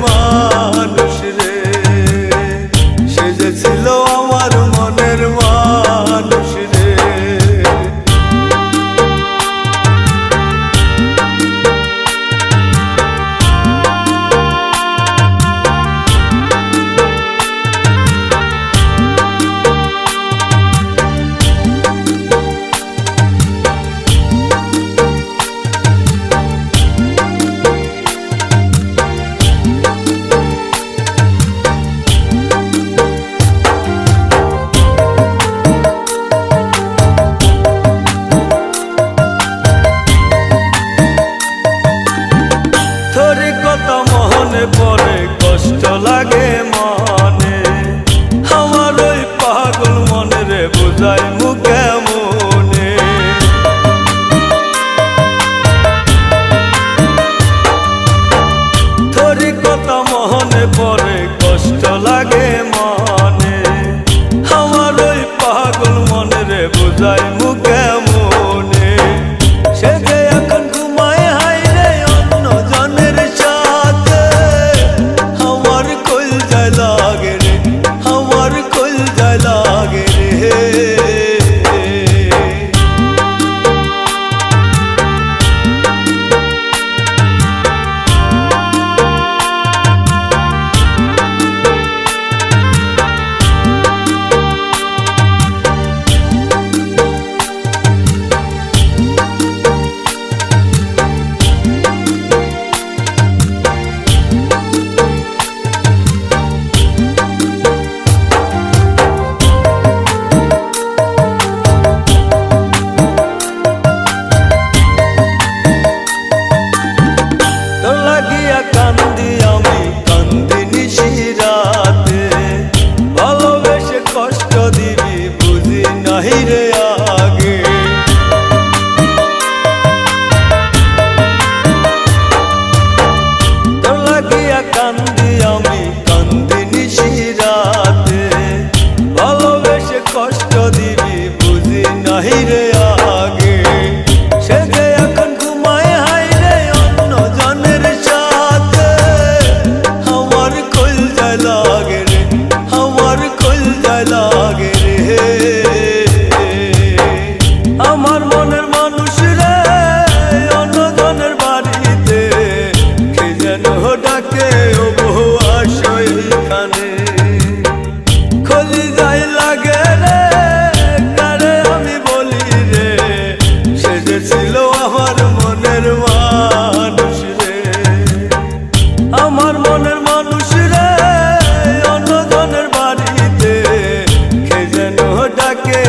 মানুষ রে, সেজেছিল আমার মনের মানুষ রে। পরে কষ্ট লাগে মনে, আমার ওই পাগল মনে রে বুঝাই মুখে মনে। তোরই কথা মনে পরে কষ্ট লাগে মনে, আমার ওই পাগল মনে রে বুঝাই মুখে মনে। সে যে এখন ঘুমায় হায় রে অন্য জনের সাথে, আমার কল যায় লাগে রে, আমার কল যায় লাগে রে। কান্দি আমি কান্দি নিশিরাতে, ভালোবেসে কষ্ট দিবি বুঝি নাহি রে আগে। তোর লাগিয়া কান্দি আমি কান্দি নিশিরাতে, ভালোবেসে কষ্ট দিবি বুঝি নাহি রে আগে। সে যে এখন ঘুমায় হায় রে অন্য জনের সাথে, আমার কল যায় লাগে রে, আমার কল যায় লাগে রে। আমার মনের মানুষ রে অন্য জনের বাড়িতে, কে যেন ডাকে ও বহু আসইখানে। খলি যায় লাগে রে কারে আমি বলি রে, সে যে ছিল আমার মনের মানুষ রে, আমার মনের মানুষ রে অন্য জনের বাড়িতে, কে যেন ডাকে